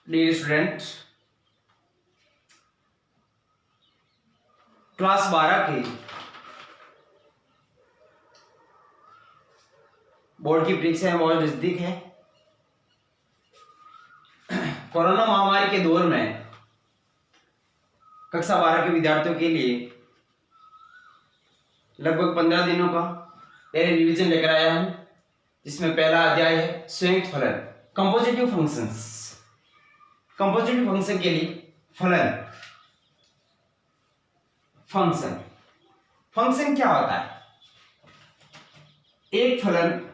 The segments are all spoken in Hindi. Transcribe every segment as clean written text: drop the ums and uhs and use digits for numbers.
डियर स्टूडेंट, क्लास 12 के बोर्ड की परीक्षा बहुत नजदीक है। कोरोना महामारी के दौर में कक्षा 12 के विद्यार्थियों के लिए लगभग 15 दिनों का रिवीजन लेकर आया हूं, जिसमें पहला अध्याय है संयुक्त फलन, कंपोजिटिव फंक्शंस। कंपोजिटिव फंक्शन के लिए फलन, फंक्शन क्या होता है? एक फलन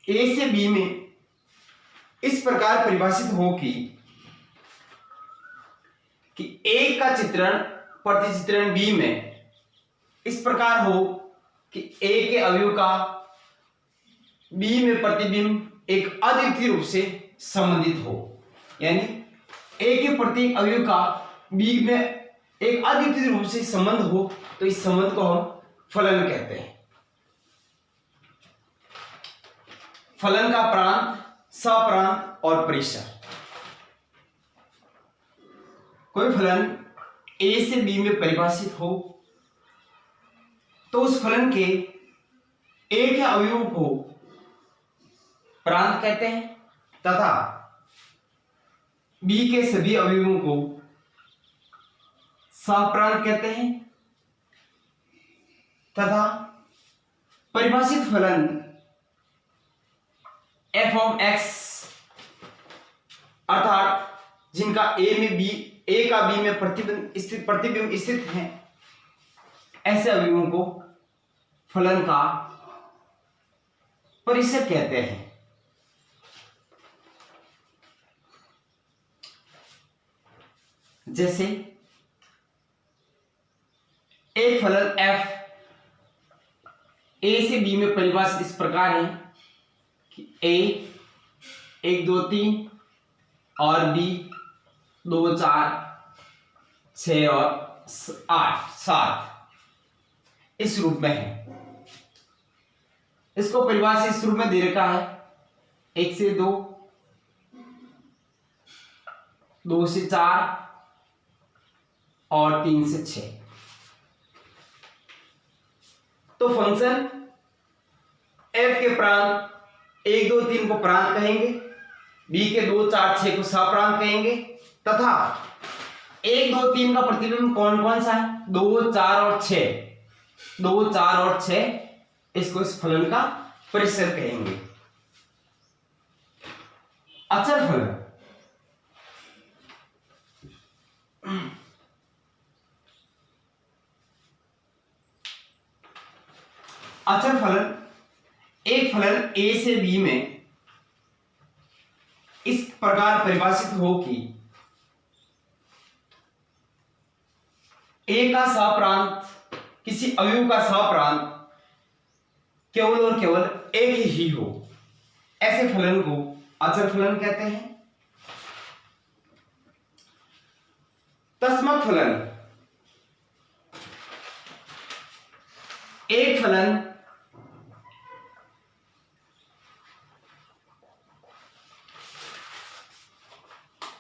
ए से बी में इस प्रकार परिभाषित हो कि ए का चित्रण प्रतिचित्रण बी में इस प्रकार हो कि ए के अवयव का बी में प्रतिबिंब एक अद्वितीय रूप से संबंधित हो, यानी ए के प्रति अवयव का बी में एक अद्वितीय रूप से संबंध हो, तो इस संबंध को हम फलन कहते हैं। फलन का प्रांत, सप्रांत और परिसर। कोई फलन ए से बी में परिभाषित हो तो उस फलन के ए के अवयवों को प्रांत कहते हैं तथा बी के सभी अवयवों को सप्रांत कहते हैं तथा परिभाषित फलन f ऑफ x अर्थात जिनका ए का बी में प्रतिबिंब स्थित है, ऐसे अवयवों को फलन का परिसर कहते हैं। जैसे एक फलन f ए से बी में परिभाषित इस प्रकार है कि a 1 2 3 और b 2 4 6 और 8 7 इस रूप में है। इसको परिभाषित इस रूप में दे रखा है 1 से 2 2 से 4 और 3 से 6। तो फंक्शन f के प्रांत 1 2 3 को प्रांत कहेंगे, b के 2 4 6 को सप्रांत कहेंगे तथा 1 2 3 का प्रतिबिंब कौन कौन सा है? 2 4 और 6, 2 4 और 6, इसको इस फलन का परिसर कहेंगे। अचर फलन, अचर फलन एक फलन ए से बी में इस प्रकार परिभाषित हो कि ए का सप्रांत किसी अवयव का सप्रांत केवल और केवल एक ही हो, ऐसे फलन को अचर फलन कहते हैं। तस्मक फलन, एक फलन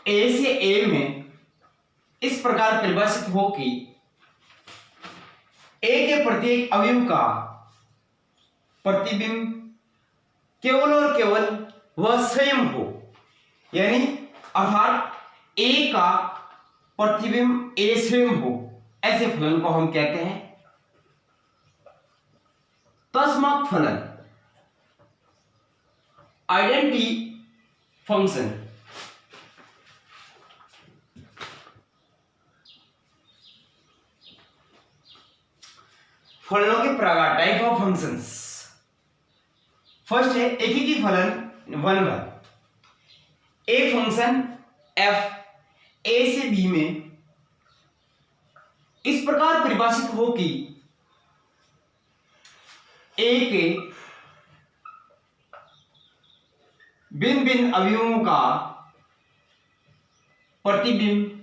ए से ए में इस प्रकार परिभाषित हो कि ए के प्रत्येक अवयव का प्रतिबिंब केवल और केवल वह स्वयं हो, यानी अर्थात ए का प्रतिबिंब ए स्वयं हो, ऐसे फलन को हम कहते हैं तस्मक फलन। आइडेंटिटी फंक्शन, फलनों के प्रकार, टाइप ऑफ फंक्शंस। फर्स्ट है एकीकी फलन 1 एक फंक्शन f a से b में इस प्रकार परिभाषित हो कि a के भिन्न भिन्न अवयवों का प्रतिबिंब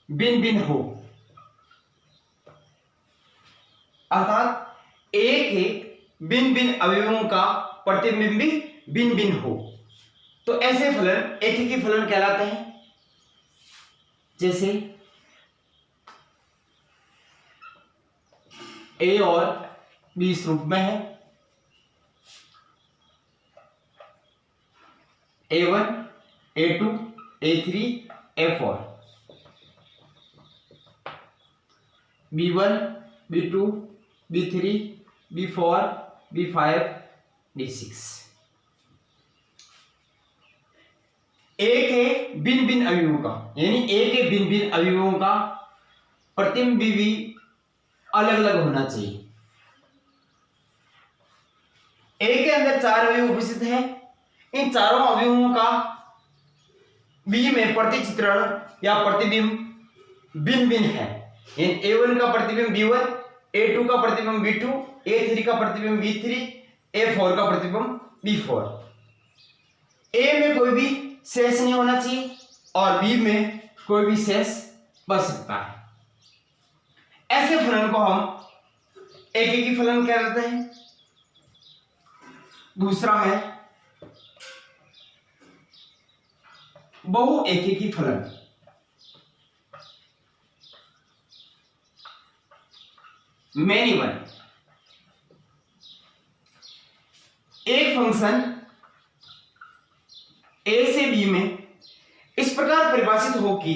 भिन्न भिन्न हो, अर्थात ए के भिन्न भिन्न अवयवों का प्रतिबिंब भी भिन्न भिन्न हो तो ऐसे फलन एककी फलन कहलाते हैं। जैसे ए और बी इस रूप में है, A1 A2 A3 A4, B1 B2 B3 B4 B5 B6। ए के भिन्न भिन्न अवयवों का यानी ए के भिन्न भिन्न अवयवों का प्रतिबिंब भी अलग अलग होना चाहिए। ए के अंदर 4 अवयव उपस्थित है, इन चारों अवयवों का बी में प्रतिचित्रण या प्रतिबिंब भिन्न भिन्न है। A1 का प्रतिबिंब B1, A2 का प्रतिबिंब B2, A3 का प्रतिबिंब B3, A4 का प्रतिबिंब B4। ए में कोई भी शेष नहीं होना चाहिए और बी में कोई भी शेष बच सकता है। ऐसे फलन को हम एककी फलन कहते हैं। दूसरा है बहु एककी फलन। मैनी वन, एक फंक्शन ए से बी में इस प्रकार परिभाषित हो कि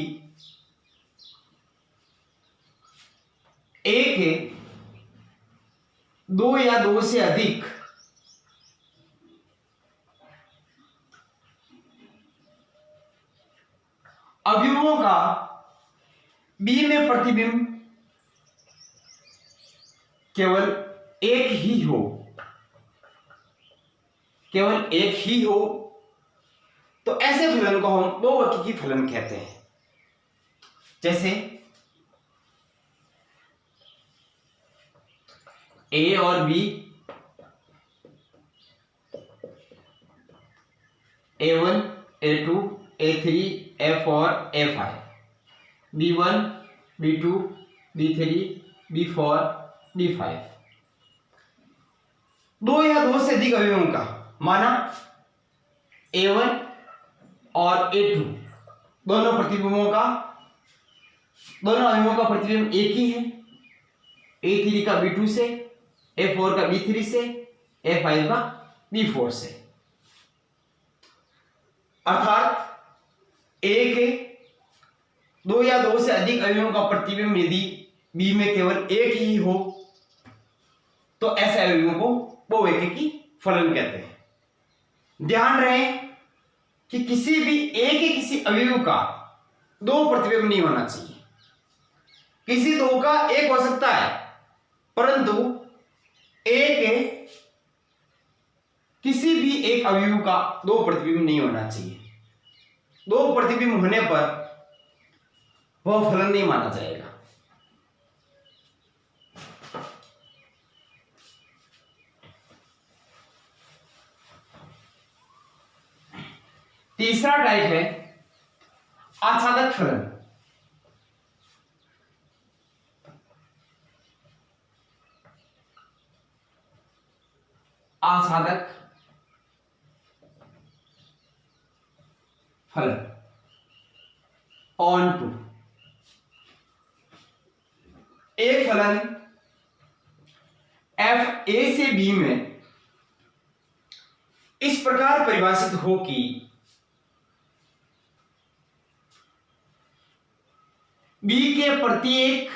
ए के 2 या 2 से अधिक अवयवों का बी में प्रतिबिंब केवल एक ही हो, केवल एक ही हो तो ऐसे फलन को हम बहुएककी फलन कहते हैं। जैसे ए और B, A1 A2 A3 A4 A5, B1 B2 B3 B4 B5। 2 या 2 से अधिक अवयवों का, माना A1 और A2 दोनों प्रतिबिंबों का, दोनों अवयवों का प्रतिबिंब एक ही है। A3 का B2 से, A4 का B3 से, A5 का B4 से। अर्थात A के 2 या 2 से अधिक अवयवों का प्रतिबिंब यदि B में केवल एक ही हो तो ऐसे अवयवों को बहुएककी फलन कहते हैं। ध्यान रहे कि किसी भी ए के किसी अवयव का 2 प्रतिबिंब नहीं होना चाहिए। किसी 2 का एक हो सकता है परंतु ए के किसी भी एक अवयव का 2 प्रतिबिंब नहीं होना चाहिए। 2 प्रतिबिंब होने पर वह फलन नहीं माना जाएगा। तीसरा टाइप है आच्छादक फलन। आच्छादक फलन ऑन टू। एक फलन एफ ए से बी में इस प्रकार परिभाषित हो कि बी के प्रत्येक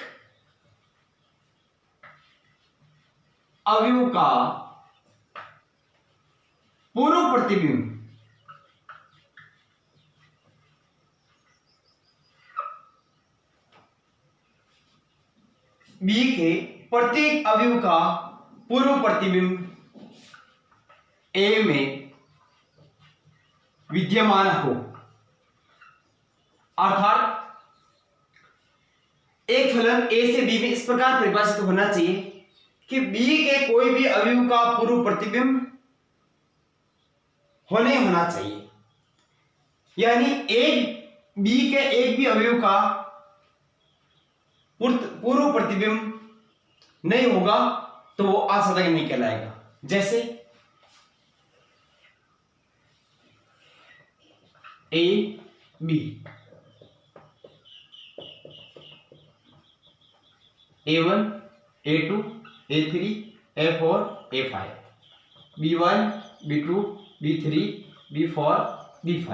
अवयव का पूर्व प्रतिबिंब बी के प्रत्येक अवयव का पूर्व प्रतिबिंब ए में विद्यमान हो। अर्थात एक फलन ए से बी में इस प्रकार परिभाषित होना चाहिए कि बी के कोई भी अवयव का पूर्व प्रतिबिंब होना चाहिए। यानी एक बी के एक भी अवयव का पूर्व प्रतिबिंब नहीं होगा तो वो आच्छादक नहीं कहलाएगा। जैसे A B, A1 A2 A3 A4 A5, B1 B2 B3 B4 B5।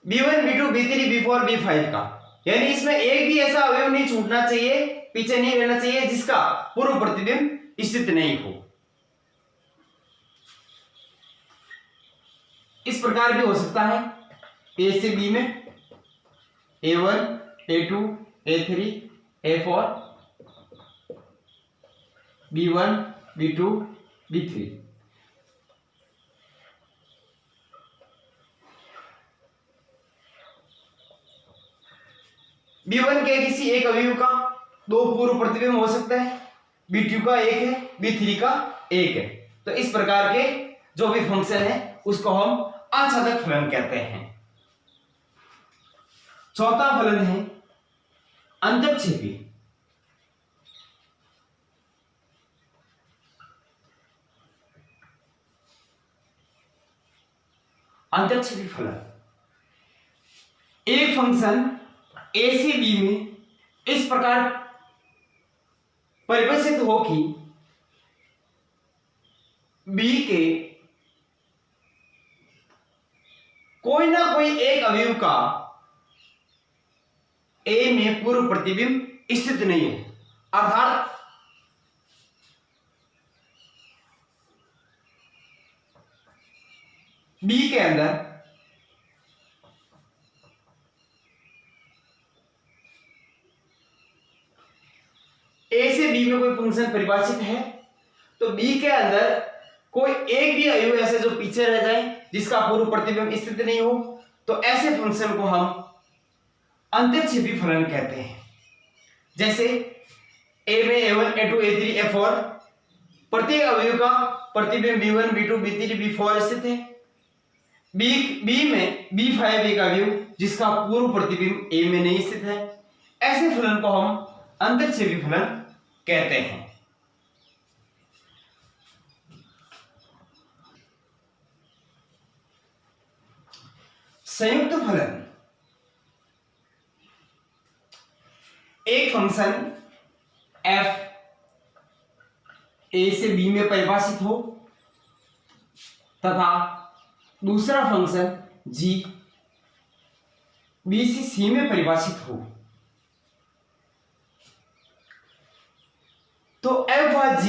B1 B2 B3 B4 B5 का, यानी इसमें एक भी ऐसा अवयव नहीं छूटना चाहिए, पीछे नहीं रहना चाहिए जिसका पूर्व प्रतिबिंब स्थित नहीं हो। इस प्रकार भी हो सकता है ए से बी में A1 A2 A3 A4 B1 B2 B3। B1 के किसी एक अवयव का दो पूर्व प्रतिबिंब हो सकते हैं, B2 का एक है, B3 का एक है। तो इस प्रकार के जो भी फंक्शन है उसको हम आच्छादक फलन कहते हैं। चौथा फलन है अंतर्क्षेपी। अंतर्क्षेपी फलन, एक फंक्शन ए से बी में इस प्रकार परिभाषित हो कि बी के कोई ना कोई एक अवयव का ए में पूर्व प्रतिबिंब स्थित नहीं हो, अर्थात बी के अंदर ए से बी में कोई फंक्शन परिभाषित है तो बी के अंदर कोई एक भी अवयव ऐसे जो पीछे रह जाए जिसका पूर्व प्रतिबिंब स्थित नहीं हो, तो ऐसे फंक्शन को हम अंतर्क्षेपी फलन कहते हैं। जैसे ए में A1 A2 A3 A4 प्रत्येक अवयव का प्रतिबिंब B1 B2 B3 B4 स्थित है। बी में B5 एक अवयव जिसका पूर्व प्रतिबिंब ए में नहीं स्थित है। ऐसे फलन को हम अंतर्क्षेपी फलन कहते हैं। संयुक्त फलन, एक फंक्शन f a से b में परिभाषित हो तथा दूसरा फंक्शन g b से c में परिभाषित हो, तो f व g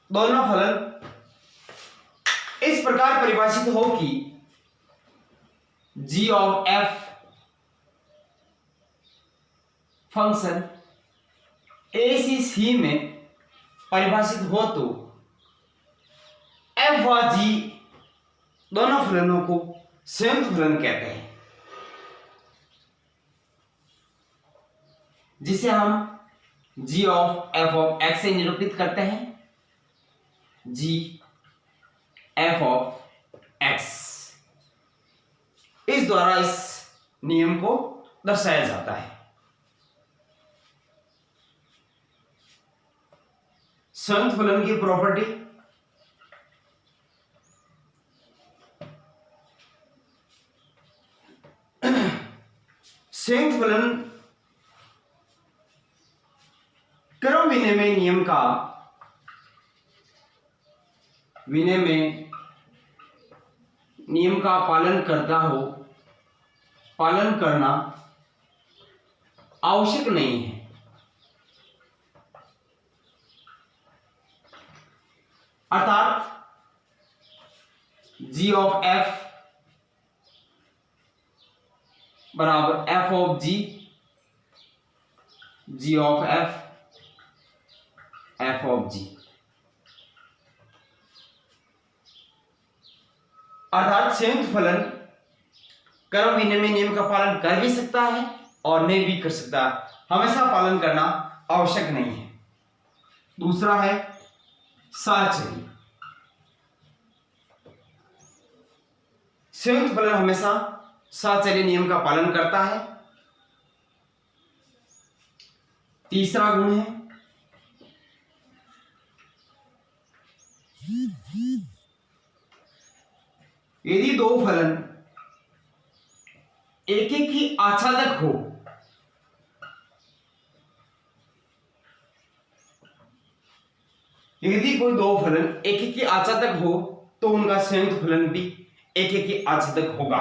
दोनों फलन इस प्रकार परिभाषित हो कि g of f function a से c में परिभाषित हो तो f व g दोनों फलनों को संयुक्त फलन कहते हैं, जिसे हम g of f of x से निरूपित करते हैं। g f ऑफ x इस द्वारा इस नियम को दर्शाया जाता है। संयुक्त फलन की प्रॉपर्टी, संयुक्त फलन क्रम विनिमय नियम का पालन करता हो, पालन करना आवश्यक नहीं है। अर्थात g ऑफ f बराबर f of g, g of f f of g, अर्थात संयुक्त फलन क्रम विनिमय नियम का पालन कर भी सकता है और नहीं भी कर सकता, हमेशा पालन करना आवश्यक नहीं है। दूसरा है साहचर्य। संयुक्त फलन हमेशा साहचर्य नियम का पालन करता है तीसरा गुण है यदि दो फलन एक एक ही आच्छादक हो यदि कोई दो फलन एक एक ही आच्छादक हो तो उनका संयुक्त फलन भी एक एक ही आच्छादक होगा।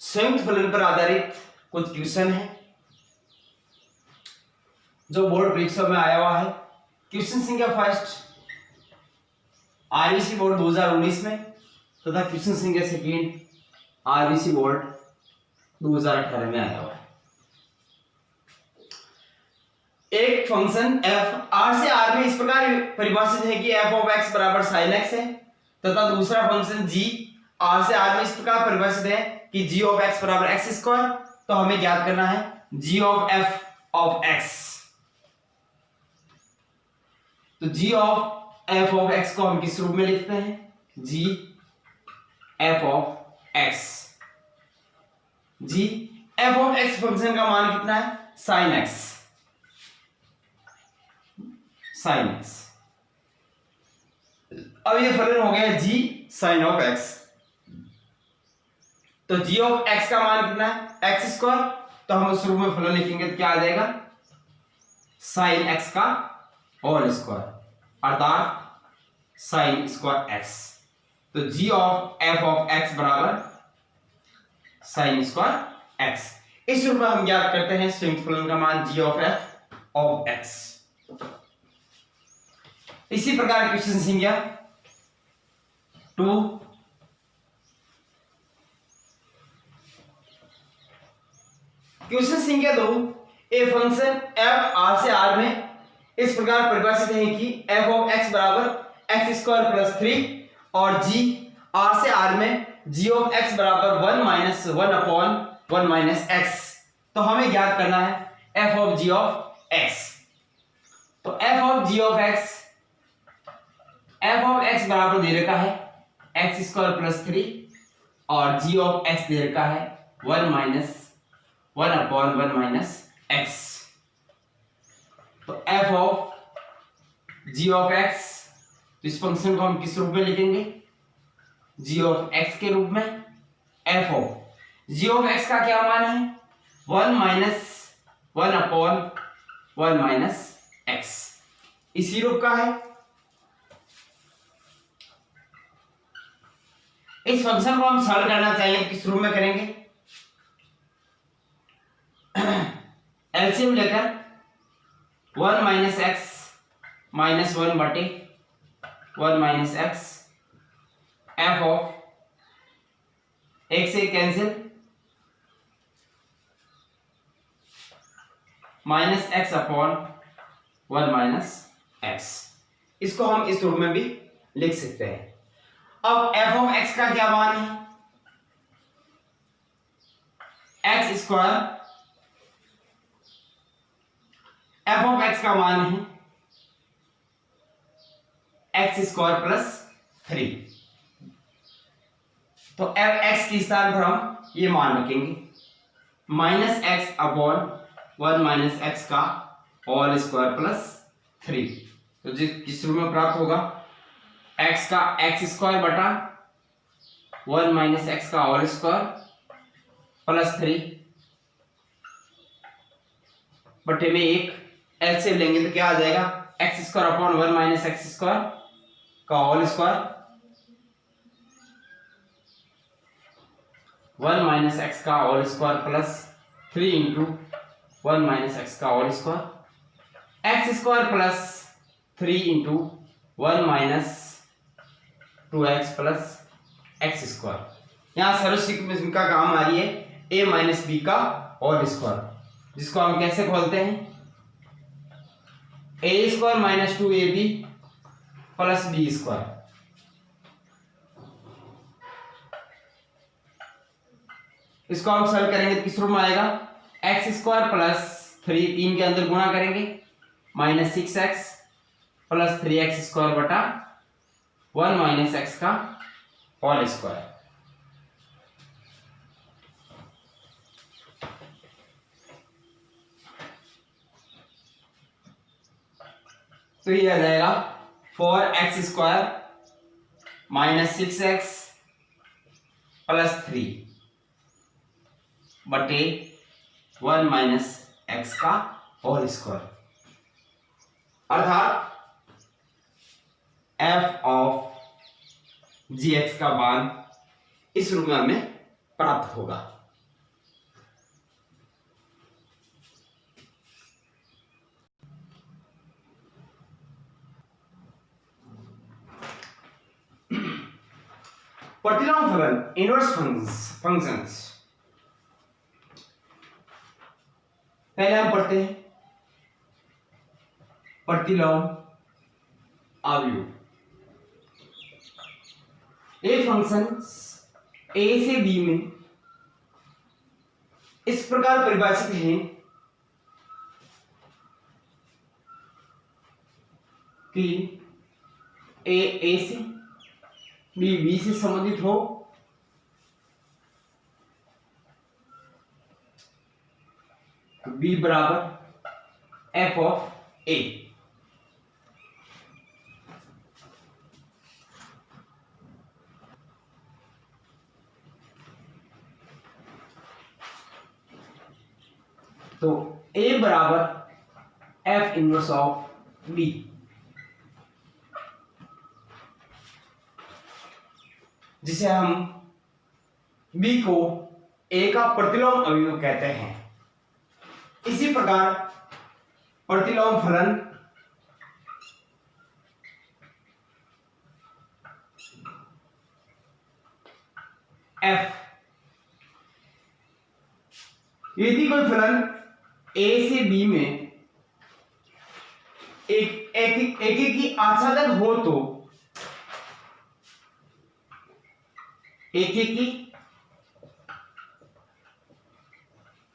संयुक्त फलन पर आधारित कुछ क्वेश्चन है जो बोर्ड परीक्षा में आया हुआ है। क्वेश्चन संख्या फर्स्ट आरबीसी बोर्ड 2019 में तथा क्वेश्चन संख्या सेकंड आरबीसी बोर्ड 2018 में आया हुआ है। एक फंक्शन f r से r में इस प्रकार परिभाषित है कि f ऑफ x बराबर sin x है तथा दूसरा फंक्शन g r से r में इस प्रकार परिभाषित है कि g ऑफ x बराबर x स्क्वायर। तो हमें ज्ञात करना है g of f of x। तो g of f of x को हम किस रूप में लिखते हैं? g f of x। g f of x function का मान कितना है? sin x। sin x। अब ये फलन हो गया g sin ऑफ x। तो g ऑफ x का मान कितना है? x square. तो हम उस रूप में फलन लिखेंगे तो क्या आ जाएगा? sin x का होल स्क्वायर अर्थात sin स्क्वायर x। तो g of f of x बराबर sin स्क्वायर x। इस रूप में हम ज्ञात करते हैं संयुक्त फलन का मान g of f of x। इसी प्रकार क्वेश्चन संख्या 2 क्वेश्चन संख्या 2 ए फंक्शन f r से r में इस प्रकार परिभाषित है कि f ऑफ x बराबर x स्क्वायर प्लस 3 और g r से r में g ऑफ x बराबर 1 माइनस 1 अपॉन 1 माइनस x। तो हमें ज्ञात करना है f of g of x। तो f of g of x f of x बराबर दे रखा है x स्क्वायर प्लस 3 और g ऑफ x दे रखा है 1 माइनस 1 अपॉन 1 माइनस x। तो f of g of x तो इस फंक्शन को हम किस रूप में लिखेंगे? g ऑफ x के रूप में। f of g of x का क्या मान है? 1 माइनस 1 अपॉन 1 माइनस x। इसी रूप का है। इस फंक्शन को हम सॉल्व करना चाहिए किस रूप में करेंगे? एलसीएम लेकर 1 माइनस एक्स माइनस 1 बटे 1 माइनस एक्स एफ ऑफ एक से cancel minus x upon 1 minus x. इसको हम इस रूप में भी लिख सकते हैं। अब f ऑफ x का क्या मान है? x square f of x का मान है x स्क्वायर प्लस 3। तो x के स्थान पर हम ये मान रखेंगे minus x upon 1 minus X का होल स्क्वायर प्लस 3। तो किस रूप में प्राप्त होगा? x का x स्क्वायर बटा 1 माइनस एक्स का होल स्क्वायर प्लस 3 बटे में 1 एलसीएम लेंगे तो क्या आ जाएगा? x square upon 1 minus X square का होल स्क्वायर 1 माइनस एक्स का whole square plus 3 into 1 minus X का whole square X square plus 3 into 1 minus 2x plus X square. यहाँ सर्वश्रेष्ठ का काम आ रही है a माइनस बी का होल स्क्वायर, जिसको हम कैसे खोलते हैं? a square minus 2ab plus B square. इसको हम सॉल्व करेंगे तो किस रूप में आएगा? एक्स स्क्वायर प्लस 3 के अंदर गुणा करेंगे minus 6x plus 3x square बटा 1 माइनस एक्स का होल स्क्वायर। तो ये आ जाएगा 4x² माइनस 6x प्लस 3 बटे 1 माइनस x का होल स्क्वायर, अर्थात f ऑफ gx का मान इस रूप में हमें प्राप्त होगा। प्रतिलोम फलन इनवर्स फंक्शंस, पहले हम पढ़ते हैं प्रतिलोम अवयव। एक फंक्शन a से b में इस प्रकार परिभाषित है कि a से b से संबंधित हो, b बराबर f ऑफ a। तो a बराबर f इनवर्स ऑफ b, जिसे हम b को a का प्रतिलोम अवयव कहते हैं। इसी प्रकार प्रतिलोम फलन f, यदि कोई फलन a से b में एक की आच्छादक हो तो एक की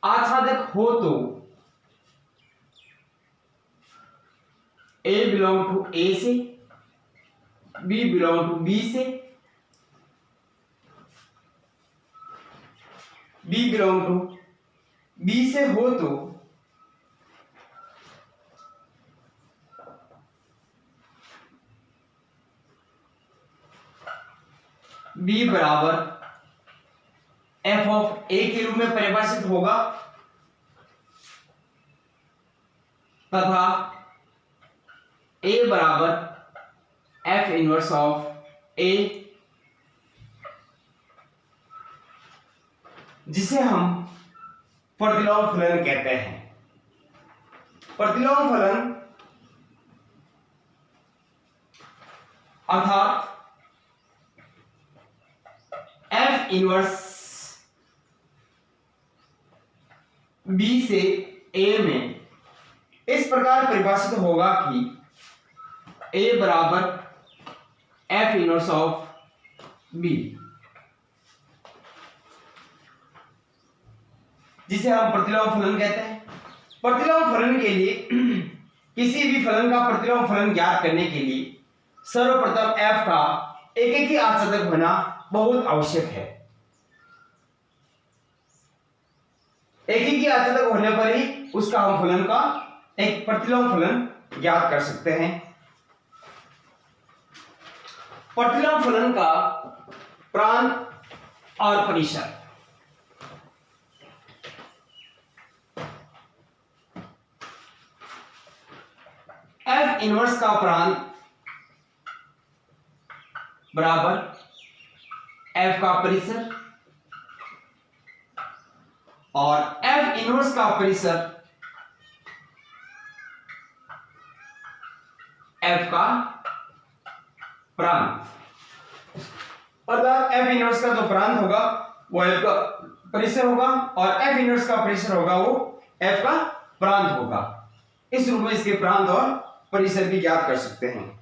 आच्छादक हो तो a बिलोंग टू a से, b बिलोंग टू b से, b बिलोंग टू b से हो तो b बराबर f ऑफ a के रूप में परिभाषित होगा तथा a बराबर f इनवर्स ऑफ a, जिसे हम प्रतिलोम फलन कहते हैं। प्रतिलोम फलन अर्थात f इनवर्स b से a में इस प्रकार परिभाषित होगा कि a बराबर f इनवर्स ऑफ b, जिसे हम प्रतिलोम फलन कहते हैं। प्रतिलोम फलन के लिए किसी भी फलन का प्रतिलोम फलन ज्ञात करने के लिए सर्वप्रथम f का एक ही आच्छादक होना बहुत आवश्यक है। एक ही आच्छादक होने पर ही उसका हम फलन का एक प्रतिलोम फलन ज्ञात कर सकते हैं। प्रतिलोम फलन का प्रांत और परिसर, f इनवर्स का प्रांत बराबर f का परिसर और f इनवर्स का परिसर f का प्रांत, अर्थात f इनवर्स का जो प्रांत होगा वो f का परिसर होगा और f इनवर्स का परिसर होगा वो f का प्रांत होगा। इस रूप में इसके प्रांत और परिसर भी ज्ञात कर सकते हैं।